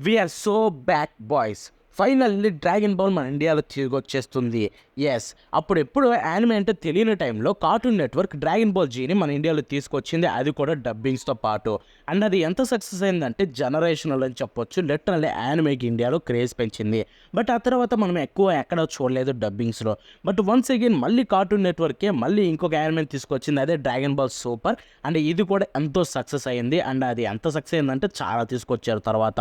We are so back boys. Finally dragon ball మన ఇండియాలో తిరిగి వచ్చేస్తుంది. ఎస్, అప్పుడు ఎప్పుడు యానిమే అంటే తెలియని టైంలో కార్టూన్ నెట్వర్క్ డ్రాగన్ బాల్ జీని మన ఇండియాలో తీసుకొచ్చింది, అది కూడా డబ్బింగ్స్తో పాటు. అండ్ అది ఎంత సక్సెస్ అయిందంటే జనరేషనల్ అని చెప్పొచ్చు. లిటరల్లీ యానిమేకి ఇండియాలో క్రేజ్ పెంచింది. బట్ ఆ తర్వాత మనం ఎక్కువ ఎక్కడ చూడలేదు డబ్బింగ్స్లో. బట్ వన్స్ అగైన్ మళ్ళీ కార్టూన్ నెట్వర్కే మళ్ళీ ఇంకొక యానిమే తీసుకొచ్చింది, అదే డ్రాగన్ బాల్ సూపర్. అండ్ ఇది కూడా ఎంతో సక్సెస్ అయింది. అండ్ అది ఎంత సక్సెస్ అయిందంటే చాలా తీసుకొచ్చారు తర్వాత.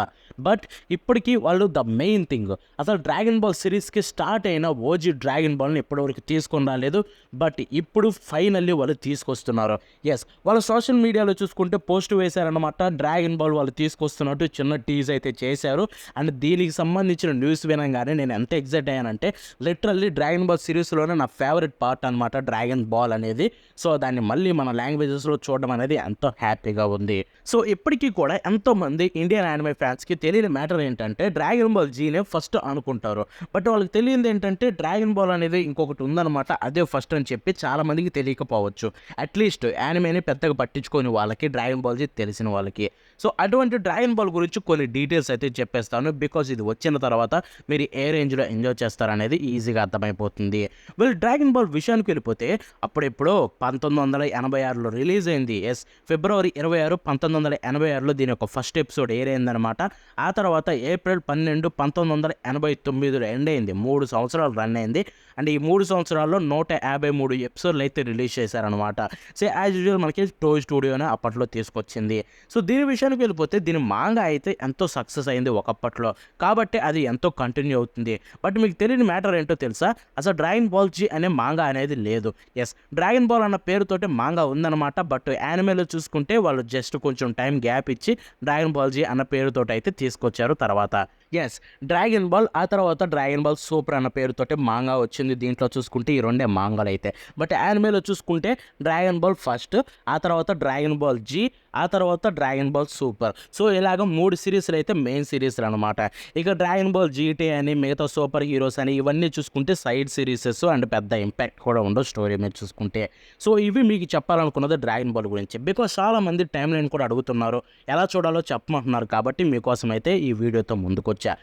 బట్ ఇప్పటికీ వాళ్ళు ద మెయిన్ థింగ్, అసలు డ్రాగన్ బాల్ సిరీస్కి స్టార్ట్ అయిన ఓజీ డ్రాగన్ బాల్ని ఇప్పటివరకు తీసుకొని రాలేదు. బట్ ఇప్పుడు ఫైనల్లీ వాళ్ళు తీసుకొస్తున్నారు. ఎస్, వాళ్ళు సోషల్ మీడియాలో చూసుకుంటే పోస్ట్ వేశారనమాట, డ్రాగన్ బాల్ వాళ్ళు తీసుకొస్తున్నట్టు చిన్న టీజ్ అయితే చేశారు. అండ్ దీనికి సంబంధించిన న్యూస్ వినగానే నేను ఎంత ఎగ్జైట్ అయ్యానంటే, లిటరల్లీ డ్రాగన్ బాల్ సిరీస్లోనే నా ఫేవరెట్ పార్ట్ అనమాట డ్రాగన్ బాల్ అనేది. సో దాన్ని మళ్ళీ మన లాంగ్వేజెస్లో చూడడం అనేది ఎంతో హ్యాపీగా ఉంది. సో ఇప్పటికీ కూడా ఎంతోమంది ఇండియన్ యానిమే ఫ్యాన్స్కి తెలియని మ్యాటర్ ఏంటంటే, డ్రాగన్ బాల్ జీనే ఫస్ట్ అనుకుంటారు. బట్ వాళ్ళకి తెలియదు ఏంటంటే డ్రాగన్ బాల్ అనేది ఇంకొకటి ఉందన్నమాట, అదే ఫస్ట్ అని చెప్పి చాలామందికి తెలియకపోవచ్చు. అట్లీస్ట్ యానిమేని పెద్దగా పట్టించుకొని వాళ్ళకి, డ్రాగన్ బాల్ జీ తెలిసిన వాళ్ళకి. సో అటువంటి డ్రాగన్ బాల్ గురించి కొన్ని డీటెయిల్స్ అయితే చెప్పేస్తాను, బికాజ్ ఇది వచ్చిన తర్వాత మీరు ఏ రేంజ్లో ఎంజాయ్ చేస్తారనేది ఈజీగా అర్థమైపోతుంది. వీళ్ళు డ్రాగన్ బాల్ విషయానికి వెళ్ళిపోతే, అప్పుడెప్పుడో 1986లో రిలీజ్ అయింది. ఎస్, ఫిబ్రవరి 26, 1986లో దీని యొక్క ఫస్ట్ ఎపిసోడ్ ఎయిర్ అయిందనమాట. ఆ తర్వాత ఏప్రిల్ 12, 1989లో ఎండ్ అయింది. 3 సంవత్సరాలు రన్ అయింది. అండ్ ఈ 3 సంవత్సరాల్లో 153 ఎపిసోడ్లు అయితే రిలీజ్ చేశారనమాట. సో యాజ్ యూజువల్ మనకి టోయ్ స్టూడియోనే అప్పట్లో తీసుకొచ్చింది. సో దీని విషయానికి వెళ్ళిపోతే, దీని మాంగా అయితే ఎంతో సక్సెస్ అయింది ఒకప్పట్లో, కాబట్టి అది ఎంతో కంటిన్యూ అవుతుంది. బట్ మీకు తెలియని మ్యాటర్ ఏంటో తెలుసా, అసలు డ్రాగన్ బాల్ జీ అనే మాంగా అనేది లేదు. ఎస్, డ్రాగన్ బాల్ అన్న పేరుతోటి మాంగా ఉందన్నమాట. బట్ యానిమేలో చూసుకుంటే వాళ్ళు జస్ట్ కొంచెం టైం గ్యాప్ ఇచ్చి డ్రాగన్ బాల్ జీ అన్న పేరుతోటి అయితే తీసుకొచ్చారు తర్వాత. ఎస్, డ్రాగన్ బాల్, ఆ తర్వాత డ్రాగన్ బాల్ సూపర్ అన్న పేరుతోటి మాంగా వచ్చింది. దీంట్లో చూసుకుంటే ఈ రెండే మాంగాలు అయితే. బట్ యానిమేలో చూసుకుంటే డ్రాగన్ బాల్ ఫస్ట్, ఆ తర్వాత డ్రాగన్ బాల్ జీ, ఆ తర్వాత డ్రాగన్ బాల్ సూపర్. సో ఇలాగ 3 సిరీస్లు అయితే మెయిన్ సిరీస్లు అనమాట. ఇక డ్రాగన్ బాల్ జీటీ అని, మిగతా సూపర్ హీరోస్ అని ఇవన్నీ చూసుకుంటే సైడ్ సిరీసెస్, అండ్ పెద్ద ఇంపాక్ట్ కూడా ఉండవు స్టోరీ మీద చూసుకుంటే. సో ఇవి మీకు చెప్పాలనుకున్నది డ్రాగన్ బాల్ గురించి, బికాజ్ చాలామంది టైం లైన్ కూడా అడుగుతున్నారు, ఎలా చూడాలో చెప్పమంటున్నారు. కాబట్టి మీకోసం అయితే ఈ వీడియోతో ముందుకొచ్చా.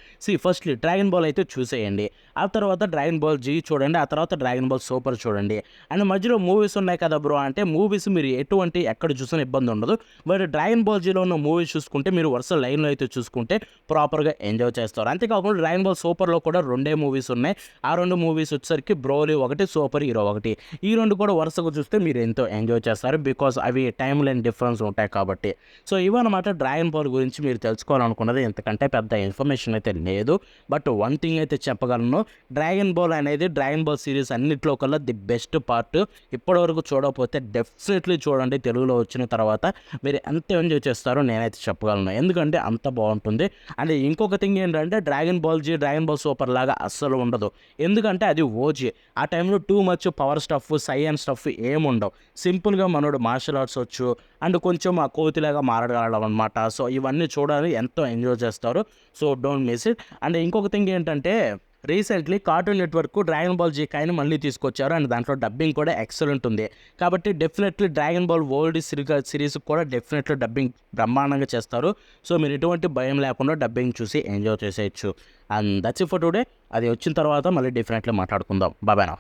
ఫస్ట్లీ డ్రాగన్ బాల్ అయితే చూసేయండి, ఆ తర్వాత డ్రాగన్ బాల్ జీ చూడండి, ఆ తర్వాత డ్రాగన్ బాల్ సూపర్ చూడండి. అండ్ మధ్యలో మూవీస్ ఉన్నాయి కదా బ్రో అంటే, మూవీస్ మీరు ఎక్కడ చూసినా ఇబ్బంది ఉండదు. బట్ డ్రాగన్ బాల్ జీలో ఉన్న మూవీస్ చూసుకుంటే మీరు వరుస లైన్లో అయితే చూసుకుంటే ప్రాపర్గా ఎంజాయ్ చేస్తారు. అంతేకాకుండా డ్రాగన్ బాల్ సూపర్లో కూడా 2 మూవీస్ ఉన్నాయి. ఆ 2 మూవీస్ వచ్చేసరికి బ్రోలీ ఒకటి, సూపర్ హీరో ఒకటి. ఈ 2 కూడా వరుసగా చూస్తే మీరు ఎంతో ఎంజాయ్ చేస్తారు, బికాజ్ అవి టైం లైన్ డిఫరెన్స్ ఉంటాయి కాబట్టి. సో ఇవన్నమాట డ్రాగన్ బాల్ గురించి మీరు తెలుసుకోవాలనుకున్నది. ఎంతకంటే పెద్ద ఇన్ఫర్మేషన్ అయితే లేదు. బట్ వన్ థింగ్ అయితే చెప్పగలను, డ్రాగన్ బాల్ అనేది డ్రాగన్ బాల్ సిరీస్ అన్నిట్లో కల్లా ది బెస్ట్ పార్ట్. ఇప్పటివరకు చూడకపోతే డెఫినెట్లీ చూడండి. తెలుగులో వచ్చిన తర్వాత మీరు ఎంత ఎంజాయ్ చేస్తారో నేనైతే చెప్పగలను, ఎందుకంటే అంత బాగుంటుంది. అండ్ ఇంకొక థింగ్ ఏంటంటే, dragon Ball Z dragon ball super లాగా అస్సలు ఉండదు, ఎందుకంటే అది ఓజీ. ఆ టైంలో too much power stuff, science stuff ఏముండవు. సింపుల్గా మనోడు మార్షల్ ఆర్ట్స్ వచ్చు, అండ్ కొంచెం ఆ కోతిలాగా మారగలడం అనమాట. సో ఇవన్నీ చూడాలి, ఎంతో ఎంజాయ్ చేస్తారు. So don't miss it. And ఇంకొక థింగ్ ఏంటంటే, recently Cartoon Network Dragon Ball జీకాయని మళ్ళీ తీసుకొచ్చారు. అండ్ దాంట్లో డబ్బింగ్ కూడా ఎక్సలెంట్ ఉంది. కాబట్టి definitely Dragon Ball world series కూడా డెఫినెట్లీ డబ్బింగ్ బ్రహ్మాండంగా చేస్తారు. సో మీరు ఎటువంటి భయం లేకుండా డబ్బింగ్ చూసి ఎంజాయ్ చేసేయచ్చు. And that's it for today. అది వచ్చిన తర్వాత మళ్ళీ డెఫినెట్లీ మాట్లాడుకుందాం. బాయ్ నా.